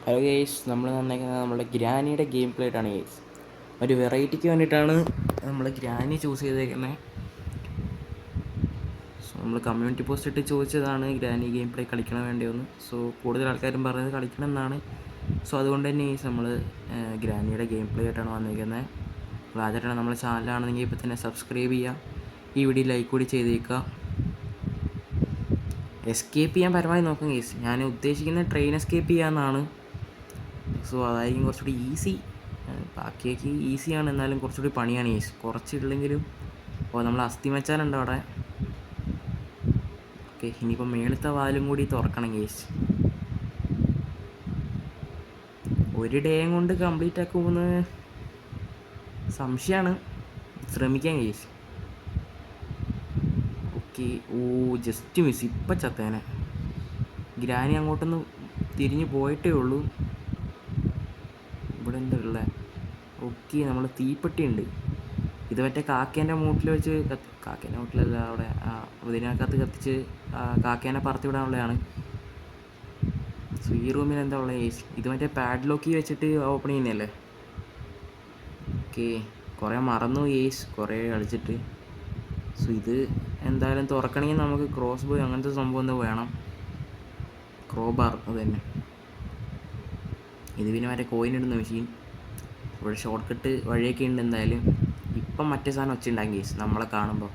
Hello guys, നമ്മൾ വന്നേക്കുന്നത് നമ്മുടെ ഗ്രാനിയുടെ ഗെയിം പ്ലേ ആയിട്ടാണ് ഗെയ്സ്. ഒരു വെറൈറ്റിക്ക് വേണ്ടിയിട്ടാണ് നമ്മൾ ഗ്രാനി ചൂസ് ചെയ്തേക്കുന്നത്. സോ നമ്മൾ കമ്മ്യൂണിറ്റി പോസ്റ്റ് ഇട്ട് ചോദിച്ചതാണ് ഗ്രാനി ഗെയിം പ്ലേ കളിക്കണം വേണ്ടിയൊന്ന്. സോ കൂടുതൽ ആൾക്കാരും പറഞ്ഞത് കളിക്കണം എന്നാണ്. സോ അതുകൊണ്ട് തന്നെ നമ്മൾ ഗ്രാനിയുടെ ഗെയിം പ്ലേ ആയിട്ടാണ് വന്നിരിക്കുന്നത്. അപ്പോൾ ആദ്യമായിട്ടാണ് നമ്മുടെ ചാനലാണെന്നെങ്കിൽ ഇപ്പോൾ തന്നെ സബ്സ്ക്രൈബ് ചെയ്യുക, ഈ വീഡിയോ ലൈക്ക് കൂടി ചെയ്തേക്കുക. എസ്കേപ്പ് ചെയ്യാൻ പരമാവധി നോക്കാം ഗെയ്സ്. ഞാൻ ഉദ്ദേശിക്കുന്നത് ട്രെയിൻ എസ്കേപ്പ് ചെയ്യാമെന്നാണ്. സോ അതായിരിക്കും കുറച്ചുകൂടി ഈസി. ബാക്കിയൊക്കെ ഈസിയാണ്, എന്നാലും കുറച്ചുകൂടി പണിയാണ് ഗെയ്സ്. കുറച്ചില്ലെങ്കിലും അപ്പോൾ നമ്മൾ അസ്ഥി മച്ചാനുണ്ട് അവിടെ. ഓക്കെ, ഇനിയിപ്പോൾ മേളത്തെ വാലും കൂടി തുറക്കണം ഗെയ്സ്. ഒരു ഡേയും കൊണ്ട് കംപ്ലീറ്റ് ആക്കുമെന്ന് സംശയമാണ്. ശ്രമിക്കാം ഗെയ്സ്. ഓക്കെ, ഓ ജസ്റ്റ് മിസ്. ഇപ്പം ചത്തേനെ. ഗ്രാനി അങ്ങോട്ടൊന്ന് തിരിഞ്ഞ് പോയിട്ടേ ഉള്ളൂ. ഇവിടെ എന്താ ഉള്ളത്? ഓക്കെ, നമ്മൾ തീപ്പെട്ടി ഉണ്ട്. ഇത് മറ്റേ കാക്കേൻ്റെ മൂട്ടിൽ വെച്ച് കാക്കേൻ്റെ മൂട്ടിലല്ല, അവിടെ ഇതിനകത്ത് കത്തിച്ച് കാക്കേനെ പറത്തി വിടാനുള്ളതാണ്. സോ ഈ റൂമിൽ എന്താ ഉള്ളത് ഗെയ്സ്? ഇത് മറ്റേ പാഡ്ലോക്കി വെച്ചിട്ട് ഓപ്പൺ ചെയ്യുന്നതല്ലേ? ഓക്കെ, കുറേ മറന്നു ഗെയ്സ്, കുറേ കളിച്ചിട്ട്. സോ ഇത് എന്തായാലും തുറക്കണമെങ്കിൽ നമുക്ക് ക്രോസ് ബോയ് അങ്ങനത്തെ സംഭവം എന്താ വേണം. ക്രോബാർ അത് തന്നെ. ഇത് പിന്നെ മറ്റേ കോയിൻ ഇടുന്ന മെഷീൻ. ഇവിടെ ഷോർട്ട് കട്ട് വഴിയൊക്കെ ഉണ്ട്. എന്തായാലും ഇപ്പം മറ്റേ സാധനം ഒച്ചയുണ്ടാകും ഗെയ്സ് നമ്മളെ കാണുമ്പോൾ.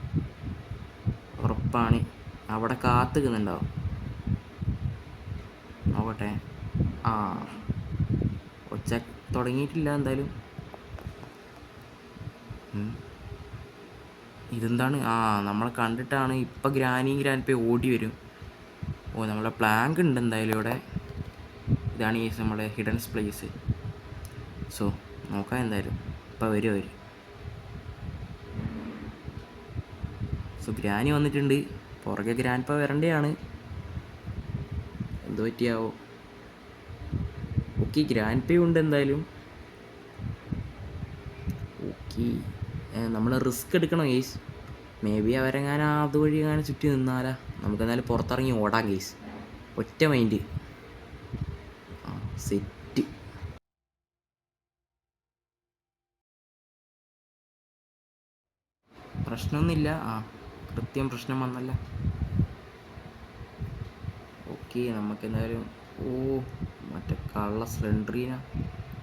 ഉറപ്പാണ് അവിടെ കാത്തുക്കുന്നുണ്ടാവും. നോക്കട്ടെ. ആ ഒച്ച തുടങ്ങിയിട്ടില്ല. എന്തായാലും ഇതെന്താണ്? നമ്മളെ കണ്ടിട്ടാണ് ഇപ്പം ഗ്രാൻഡ് പേ ഓടി വരും. ഓ, നമ്മളെ പ്ലാങ്ക് ഉണ്ട് എന്തായാലും ഇവിടെ. ഇതാണ് ഈ നമ്മുടെ ഹിഡൻ പ്ലേസ്. സോ നോക്കാം എന്തായാലും. ഇപ്പം വരും അവർ. സോ ഗ്രാനി വന്നിട്ടുണ്ട്. പുറകെ ഗ്രാൻഡ് പേ വരേണ്ടതാണ്. എന്ത് പറ്റിയാവോ? ഓക്കെ, ഗ്രാൻഡ് പേ ഉണ്ട് എന്തായാലും. ഓക്കെ, നമ്മൾ റിസ്ക് എടുക്കണം ഗെയ്സ്. മേ ബി അവരെങ്ങാനും അതുവഴി എങ്ങാനും ചുറ്റി നിന്നാലാ. നമുക്കെന്തായാലും പുറത്തിറങ്ങി ഓടാം ഗെയ്സ്. ഒറ്റ മൈൻഡ്. സെറ്റ്. പ്രശ്നമൊന്നുമില്ല. കൃത്യം പ്രശ്നം വന്നല്ല. ഓക്കെ, നമുക്കെന്തായാലും മറ്റേ കള്ള സ്ലെൻഡ്രീന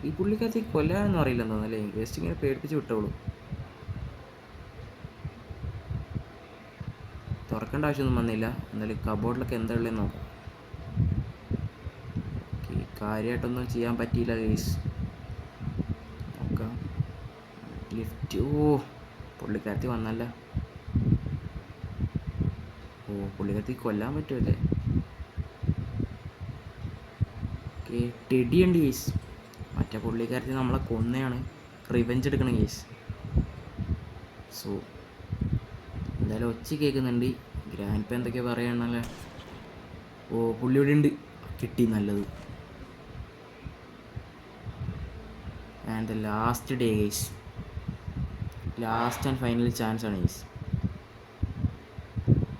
ഈ പുള്ളിക്കകത്ത് കൊല്ലാനൊന്നും അറിയില്ലെന്ന് തോന്നല്ലേ? ജസ്റ്റ് ഇങ്ങനെ പേടിപ്പിച്ച് വിട്ടോളൂ. തുറക്കേണ്ട ആവശ്യമൊന്നും വന്നില്ല. എന്നാലും കബോർഡിലൊക്കെ എന്താ ഉള്ളതെന്ന് നോക്കാം. ഓക്കെ, കാര്യമായിട്ടൊന്നും ചെയ്യാൻ പറ്റിയില്ല ഗെയ്സ്. നോക്കാം. ലിഫ്റ്റ്. പുള്ളിക്കാരത്തി വന്നല്ല. പുള്ളിക്കാരത്തി കൊല്ലാൻ പറ്റുമല്ലേ? ഓക്കെ, ടെഡി ഉണ്ട് ഗെയ്സ്. മറ്റേ പുള്ളിക്കാരത്തി നമ്മളെ കൊന്നയാണ്. റിവെഞ്ച് എടുക്കണം ഗെയ്സ്. സോ എന്തായാലും ഒച്ച കേൾക്കുന്നുണ്ട്. ഗ്രാൻഡ് പേ എന്തൊക്കെയാ പറയണല്ലേ? പുള്ളി ഇവിടെ ഉണ്ട്. കിട്ടി, നല്ലത്. And the last day guys. Last and final chance ആണ് ഗെയ്സ്.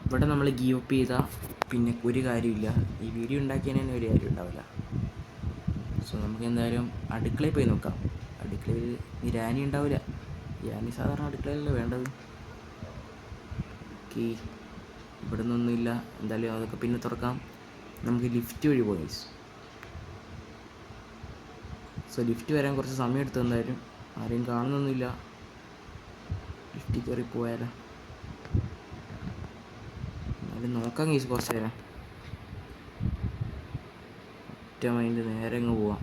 ഇവിടെ നമ്മൾ ഗീവ് അപ്പ് ചെയ്താൽ പിന്നെ ഒരു കാര്യമില്ല. ഈ വീഡിയോ ഉണ്ടാക്കിയതിന് തന്നെ ഒരു കാര്യം ഉണ്ടാവില്ല. സോ നമുക്ക് എന്തായാലും അടുക്കളയിൽ പോയി നോക്കാം. അടുക്കളയിൽ ഗ്രാനി ഉണ്ടാവില്ല. ഗ്രാനി സാധാരണ അടുക്കളയിലല്ലേ വേണ്ടത്. ഓക്കെ, ഇവിടെ നിന്നൊന്നുമില്ല. എന്തായാലും അതൊക്കെ പിന്നെ തുറക്കാം. നമുക്ക് ലിഫ്റ്റ് വഴി പോയി. സോ ലിഫ്റ്റ് വരാൻ കുറച്ച് സമയം എടുത്തു. എന്തായാലും ആരെയും കാണുന്നൊന്നുമില്ല. ലിഫ്റ്റിൽ കയറി പോയാലോ? എന്നാലും നോക്കാം ഗെയ്സ് കുറച്ച് നേരം. ഒറ്റ മൈൻഡ് നേരെ അങ്ങ് പോവാം.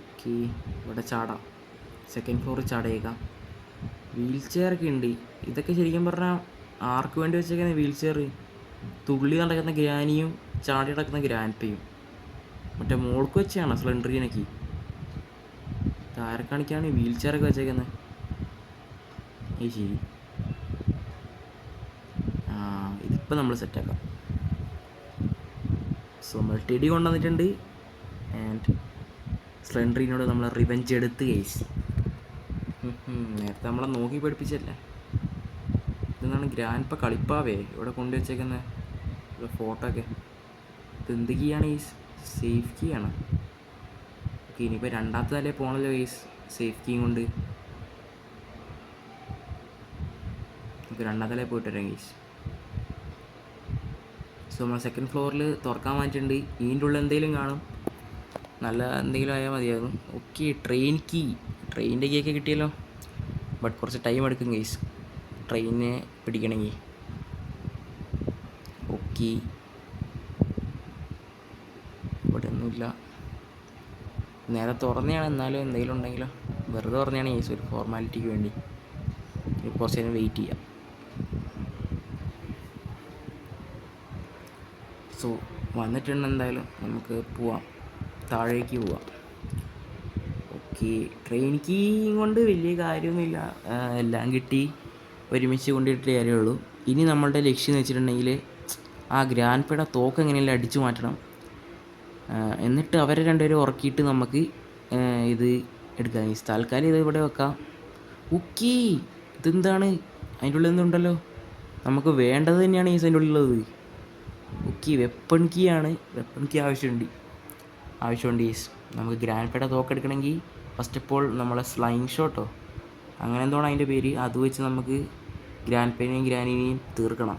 ഓക്കെ, ഇവിടെ ചാടാം. സെക്കൻഡ് ഫ്ലോറിൽ ചാടേക്കാം. വീൽ ചെയറൊക്കെ ഉണ്ട്. ഇതൊക്കെ ശരിക്കും പറഞ്ഞാൽ ആർക്ക് വേണ്ടി വെച്ചേക്കുന്ന വീൽ ചെയർ? തുള്ളി നടക്കുന്ന ഗ്രാനിയും ചാടി നടക്കുന്ന ഗ്രാൻഡ് പേയും. മറ്റേ മോൾക്ക് വെച്ചാണ് സ്ലെൻഡ്രീനൊക്കെ. താരെ കാണിക്കാണ് വീൽ ചെയറൊക്കെ വെച്ചേക്കുന്നത്. ശരി, ഇതിപ്പോൾ നമ്മൾ സെറ്റാക്കാം. സോ നമ്മൾ ടെഡി കൊണ്ടുവന്നിട്ടുണ്ട്. ആൻഡ് സ്ലെൻഡറിനോട് നമ്മൾ റിവെഞ്ച് എടുത്ത് ഗെയ്സ്. നേരത്തെ നമ്മളെ നോക്കി പഠിപ്പിച്ചല്ലേ? ഗ്രാൻഡ് കളിപ്പാവേ ഇവിടെ കൊണ്ടുവച്ചേക്കുന്ന ഫോട്ടോ ഒക്കെ. ഇതെന്ത് കീയാണ്? ഈ സേഫ് കീ ആണ്. ഓക്കെ, ഇനിയിപ്പോൾ രണ്ടാമത്തെ തലേ പോകണല്ലോ ഈ സേഫ് കീയും കൊണ്ട്. നമുക്ക് രണ്ടാമത്തെ തലേ പോയിട്ട് വരാം ഗീസ്. സോ നമ്മൾ സെക്കൻഡ് ഫ്ലോറിൽ തുറക്കാൻ വാങ്ങിയിട്ടുണ്ട്. ഇതിൻ്റെ ഉള്ളിൽ എന്തെങ്കിലും കാണും, നല്ല എന്തെങ്കിലും ആയാൽ മതിയാകും. ഓക്കെ, ട്രെയിനിൻ്റെ കീ ഒക്കെ കിട്ടിയല്ലോ. ബട്ട് കുറച്ച് ടൈം എടുക്കും ഗൈസ് ട്രെയിനിനെ പിടിക്കണമെങ്കിൽ. ഓക്കെ, ഇവിടെ ഒന്നുമില്ല. നേരെ തുറന്നെയാണ്, എന്നാലും എന്തെങ്കിലും ഉണ്ടെങ്കിലോ. വെറുതെ തുറന്നെയാണ് ഗൈസ്, ഒരു ഫോർമാലിറ്റിക്ക് വേണ്ടി. കുറച്ച് നേരം വെയിറ്റ് ചെയ്യാം. സോ വന്നിട്ടുണ്ട്, എന്തായാലും നമുക്ക് പോവാം, താഴേക്ക് പോവാം. ഓക്കെ, ട്രെയിൻ കീ കൊണ്ട് വലിയ കാര്യമൊന്നുമില്ല, എല്ലാം കിട്ടി, ഒരുമിച്ച് കൊണ്ടിട്ടേ കാര്യമുള്ളൂ. ഇനി നമ്മളുടെ ലക്ഷ്യം എന്ന് വെച്ചിട്ടുണ്ടെങ്കിൽ ആ ഗ്രാൻഡ് തോക്ക് എങ്ങനെയല്ല അടിച്ചു മാറ്റണം. എന്നിട്ട് അവരെ രണ്ടുപേരും ഉറക്കിയിട്ട് നമുക്ക് ഇത് എടുക്കാം. ഈ താൽക്കാലം ഇത് ഇവിടെ വെക്കാം. ഓക്കെ, ഇതെന്താണ്? അതിൻ്റെ ഉള്ളിൽ എന്തുണ്ടല്ലോ? നമുക്ക് വേണ്ടത് തന്നെയാണ് ഈ അതിൻ്റെ ഉള്ളിലുള്ളത്. ഓക്കെ, വെപ്പൺ കീ ആണ്. വെപ്പൺ കീ ആവശ്യമുണ്ട് ഈസ്. നമുക്ക് ഗ്രാൻഡ് തോക്കെടുക്കണമെങ്കിൽ ഫസ്റ്റ് ഓഫ് ഓൾ നമ്മളെ സ്ലൈങ് ഷോട്ടോ അങ്ങനെ എന്തോണം അതിൻ്റെ പേര്, അത് വെച്ച് നമുക്ക് ഗ്രാൻഡ് ഗ്രാനിനെയും തീർക്കണം.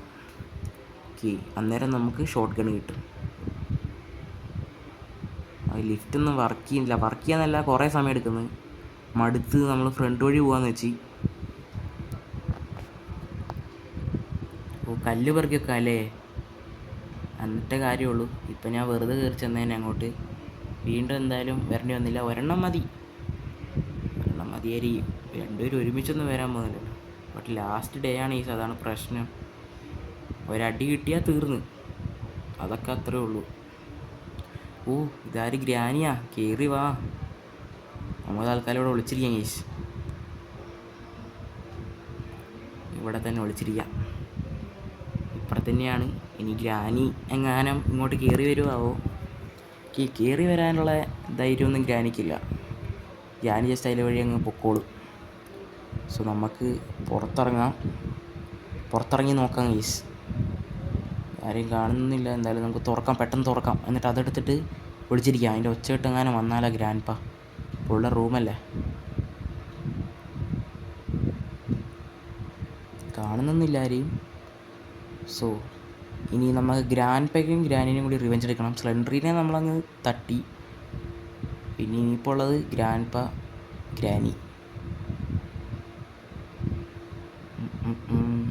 ഓക്കെ, അന്നേരം നമുക്ക് ഷോട്ട് ഗൺ കിട്ടും. അത് ലിഫ്റ്റൊന്നും വർക്ക് ചെയ്യാന്നല്ല കുറേ സമയം എടുക്കുന്നത്. മടുത്ത് നമ്മൾ ഫ്രണ്ട് വഴി പോകാമെന്ന് വെച്ച്. ഓ, കല്ല് പെറുക്കിയൊക്കെ അല്ലേ, എന്നിട്ടേ കാര്യമുള്ളൂ. ഇപ്പം ഞാൻ വെറുതെ കയറി ചെന്നേനെ അങ്ങോട്ട്. വീണ്ടും എന്തായാലും വരേണ്ടി വന്നില്ല. ഒരെണ്ണം മതിയായിരിക്കും. രണ്ടുപേരും ഒരുമിച്ചൊന്നും വരാൻ പോകുന്നില്ല. ബട്ട് ലാസ്റ്റ് ഡേ ആണ് ഈസ്, അതാണ് പ്രശ്നം. ഒരടി കിട്ടിയാൽ തീർന്ന്, അതൊക്കെ അത്രേ ഉള്ളൂ. ഓ, ഇതാര് ഗ്രാനിയാ? കയറി വാ, നമ്മൾ തൽക്കാലം ഇവിടെ ഒളിച്ചിരിക്കാം ഗൈസ്. ഇവിടെ തന്നെ ഒളിച്ചിരിക്കാം, ഇപ്പുറത്ത് തന്നെയാണ്. ഇനി ഗ്രാനി എങ്ങാനും ഇങ്ങോട്ട് കയറി വരുമാവോ? കയറി വരാനുള്ള ധൈര്യമൊന്നും ഗ്രാനിക്കില്ല. ഗ്രാനി ജസ്റ്റ് അതിലെ വഴി അങ്ങ് പൊക്കോളും. സോ നമുക്ക് പുറത്തിറങ്ങി നോക്കാം ഗൈസ്. ആരെയും കാണുന്നില്ല. എന്തായാലും നമുക്ക് പെട്ടെന്ന് തുറക്കാം. എന്നിട്ട് അതെടുത്തിട്ട് ഒളിച്ചിരിക്കാം. അതിൻ്റെ ഒച്ചയിട്ട് എങ്ങാനും വന്നാലോ ഗ്രാൻഡ് ഉള്ള റൂമല്ലേ, കാണുന്നില്ല ആരെയും. സോ ഇനി നമുക്ക് ഗ്രാൻഡ് ഗ്രാനിനെയും കൂടി റിവെഞ്ച് എടുക്കണം. സ്ലെൻഡറിനെ നമ്മളങ്ങ് തട്ടി. പിന്നെ ഇനിയിപ്പോൾ ഉള്ളത് ഗ്രാനി.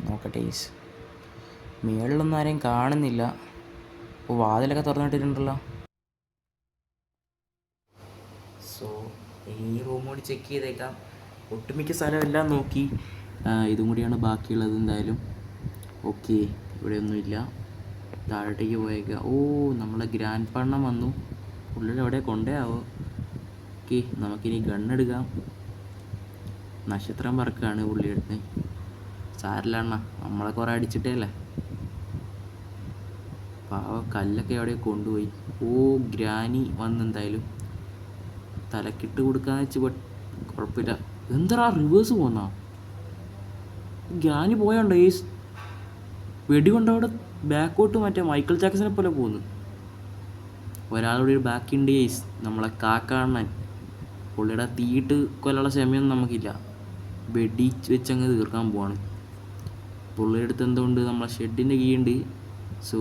നോക്കട്ടെ ഗൈസ്, മേളിലൊന്നും ആരെയും കാണുന്നില്ല. ഓ, വാതിലൊക്കെ തുറന്നിട്ടിട്ടുണ്ടല്ലോ. സോ ഈ റൂം കൂടി ചെക്ക് ചെയ്തേക്കാം. ഒട്ടുമിക്ക സ്ഥലമെല്ലാം നോക്കി, ഇതും കൂടിയാണ് ബാക്കിയുള്ളത് എന്തായാലും. ഓക്കെ, ഇവിടെയൊന്നുമില്ല. താഴോട്ടേക്ക് പോയേക്കാം. ഓ, നമ്മളെ ഗ്രാൻഡ് പണ്ണം വന്നു. പുള്ളിയുടെ എവിടെ കൊണ്ടേയാവോ. ഓക്കെ, നമുക്കിനി ഗണ്ണെടുക്കാം. നക്ഷത്രം പറക്കാണ് പുള്ളിയെടുത്ത്. സാരില്ല അണ്ണ, നമ്മളെ കുറേ അടിച്ചിട്ടേ അല്ലേ. കല്ലൊക്കെ എവിടെ കൊണ്ടുപോയി. ഓ, ഗ്രാനി വന്നെന്തായാലും തലക്കിട്ട് കൊടുക്കാന്ന് വെച്ച്. ബട്ട് കുഴപ്പമില്ല. എന്താ റിവേഴ്സ് പോന്നാ? Granny പോയോണ്ടോ ace? വെടികൊണ്ട് അവിടെ ബാക്കോട്ട് മറ്റേ മൈക്കിൾ ജാക്സനെ പോലെ പോകുന്നു. ഒരാളുടെ ഒരു ബാക്കുണ്ട് ഏസ്, നമ്മളെ കാക്കാണ്ണൻ. പുള്ളിയുടെ തീയിട്ട് കൊല്ലുള്ള ക്ഷമയൊന്നും നമുക്കില്ല. വെടി വെച്ചങ്ങ് തീർക്കാൻ പോവാണ്. പുള്ളിയുടെ അടുത്ത് എന്തുകൊണ്ട് നമ്മളെ ഷെഡിൻ്റെ കീ ഉണ്ട്. സോ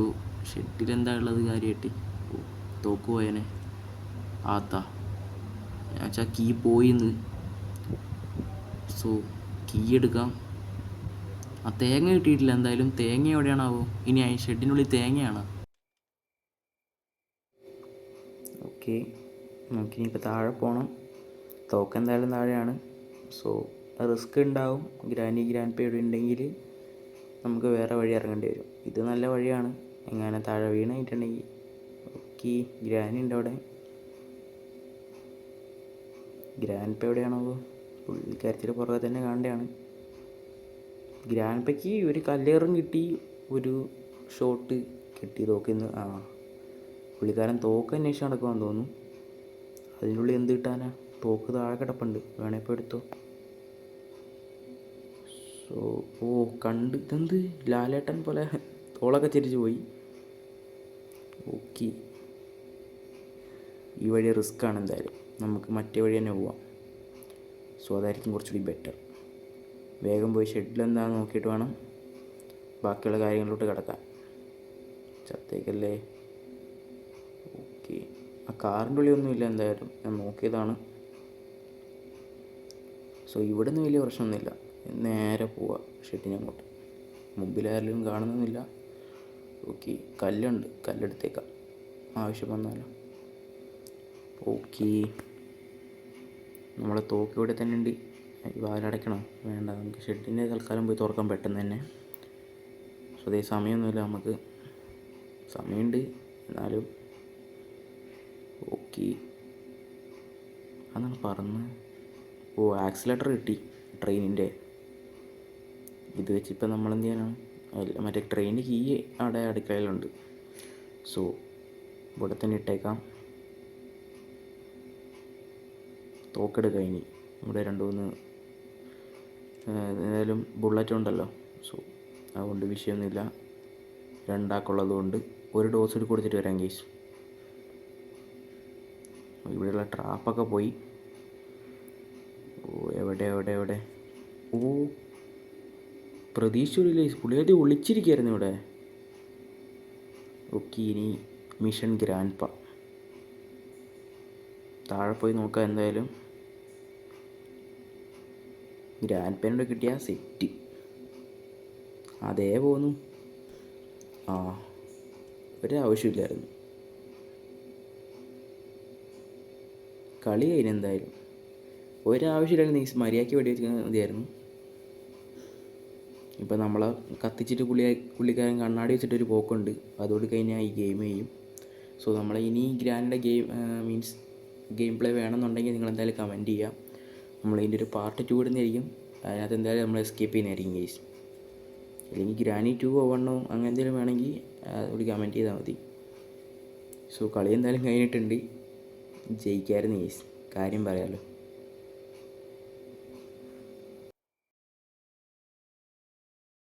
ഷെഡിലെന്താ ഉള്ളത് കാര്യമായിട്ട്? തോക്ക് പോയനെ ആത്താ. ഞാൻ വെച്ചാൽ കീ പോയിന്ന്. സോ കീ എടുക്കാം. ആ തേങ്ങ കിട്ടിയിട്ടില്ല. എന്തായാലും തേങ്ങ എവിടെയാണാവോ? ഇനി ആ ഷെഡിനുള്ളിൽ തേങ്ങയാണ്. ഓക്കെ, നമുക്കിനിപ്പോൾ താഴെ പോകണം. തോക്ക് എന്തായാലും താഴെയാണ്. സോ റിസ്ക് ഉണ്ടാവും. ഗ്രാൻഡ് ഇവിടെ ഉണ്ടെങ്കിൽ നമുക്ക് വേറെ വഴി ഇറങ്ങേണ്ടി വരും. ഇത് നല്ല വഴിയാണ്. എങ്ങനെ താഴെ വീണായിട്ടുണ്ടെങ്കിൽ. ഓക്കെ, ഗ്രാനി ഉണ്ട് അവിടെ. ഗ്രാൻഡ് എവിടെയാണോ? പുള്ളിക്കാരത്തിൻ്റെ പുറകെ തന്നെ കാണേണ്ടതാണ്. ഗ്രാൻഡ് ഒരു കല്ലേറും കിട്ടി, ഒരു ഷോട്ട് കിട്ടി തോക്കിന്ന്. പുള്ളിക്കാരൻ തോക്ക് അന്വേഷിച്ച് നടക്കുമെന്ന് തോന്നുന്നു. അതിനുള്ളിൽ എന്ത് കിട്ടാനാ? തോക്ക് താഴെ കിടപ്പുണ്ട്, വേണേ ഇപ്പോൾ എടുത്തോ. സോ കണ്ട് ഇതെന്ത് ലാലേട്ടൻ പോലെ തോളൊക്കെ തിരിച്ചു പോയി. ഓക്കെ, ഈ വഴി റിസ്ക്കാണ് എന്തായാലും, നമുക്ക് മറ്റേ വഴി തന്നെ പോവാം. സോ അതായിരിക്കും കുറച്ചുകൂടി ബെറ്റർ. വേഗം പോയി ഷെഡിലെന്താണെന്ന് നോക്കിയിട്ട് വേണം ബാക്കിയുള്ള കാര്യങ്ങളിലോട്ട് കിടക്കാൻ. ചത്തേക്കല്ലേ. ഓക്കെ, ആ കാറിൻ്റെ ഉള്ളിലൊന്നുമില്ല എന്തായാലും, ഞാൻ നോക്കിയതാണ്. സോ ഇവിടെ നിന്ന് വലിയ പ്രശ്നമൊന്നുമില്ല. നേരെ പോവാം ഷെഡിനങ്ങോട്ട്. മുമ്പിലായാലും കാണുന്നൊന്നുമില്ല. ഓക്കെ, കല്ലുണ്ട്, കല്ലെടുത്തേക്കാം ആവശ്യം വന്നാലോ. ഓക്കെ, നമ്മളെ തോക്ക് ഇവിടെ തന്നെ ഉണ്ട്. വാലടയ്ക്കണോ? വേണ്ട, നമുക്ക് ഷെഡിൻ്റെ തൽക്കാലം പോയി തുറക്കാൻ പെട്ടെന്ന് തന്നെ. സോ അതേ സമയമൊന്നുമില്ല, നമുക്ക് സമയമുണ്ട് എന്നാലും. ഓക്കെ, അതാണ് പറന്ന്. ആക്സിലേറ്റർ കിട്ടി ട്രെയിനിൻ്റെ. ഇത് വെച്ചിപ്പോൾ നമ്മളെന്ത് ചെയ്യാനാണ്? മറ്റേ ട്രെയിനിൻ്റെ കീ അവിടെ അടുക്കളയിലുണ്ട്. സോ ഇവിടെ തന്നെ ഇട്ടേക്കാം. തോക്കെടുക്കാം ഇനി. ഇവിടെ 2-3 ഏതായാലും ബുള്ളറ്റ് ഉണ്ടല്ലോ. സോ അതുകൊണ്ട് വിഷയമൊന്നുമില്ല. 2 ആക്കുള്ളത് കൊണ്ട് ഒരു ഡോസ് കൂടി കൊടുത്തിട്ട് വരാം കേസ്. ഇവിടെയുള്ള ട്രാപ്പൊക്കെ പോയി. എവിടെ പ്രതീക്ഷിച്ചില്ലേ, പുള്ളിയായിട്ട് ഒളിച്ചിരിക്കുകയായിരുന്നു ഇവിടെ. ഓക്കെ, ഇനി മിഷൻ ഗ്രാൻഡ് പാ. താഴെ പോയി നോക്കാം എന്തായാലും. ഗ്രാൻഡ് പാനോട് കിട്ടിയ സെറ്റ് അതേ പോന്നു. ഒരാവശ്യമില്ലായിരുന്നു. കളി കഴിഞ്ഞ എന്തായാലും ഒരാവശ്യമില്ലായിരുന്നു. നീ മര്യാദയ്ക്ക് വെടി വെച്ചാൽ മതിയായിരുന്നു. ഇപ്പം നമ്മളെ കത്തിച്ചിട്ട് പുള്ളിക്കാരൻ കണ്ണാടി വെച്ചിട്ടൊരു പോക്കുണ്ട്. അതോട് കഴിഞ്ഞാൽ ഈ ഗെയിം ചെയ്യും. സോ നമ്മളെ ഇനി ഗ്രാൻഡിൻ്റെ ഗെയിം പ്ലേ വേണമെന്നുണ്ടെങ്കിൽ നിങ്ങൾ എന്തായാലും കമൻറ്റ് ചെയ്യാം. നമ്മളിതിൻ്റെ ഒരു പാർട്ട് 2 ഇടുന്നതായിരിക്കും. അതിനകത്ത് എന്തായാലും നമ്മൾ എസ്കേപ്പ് ചെയ്യുന്നതായിരിക്കും ഗെയ്സ്. അല്ലെങ്കിൽ ഗ്രാനി 2 1 അങ്ങനെ എന്തെങ്കിലും വേണമെങ്കിൽ അതുകൂടി കമൻറ്റ് ചെയ്താൽ മതി. സോ കളി എന്തായാലും കഴിഞ്ഞിട്ടുണ്ട്. ജയിക്കായിരുന്നു ഗെയ്സ്, കാര്യം പറയാമല്ലോ.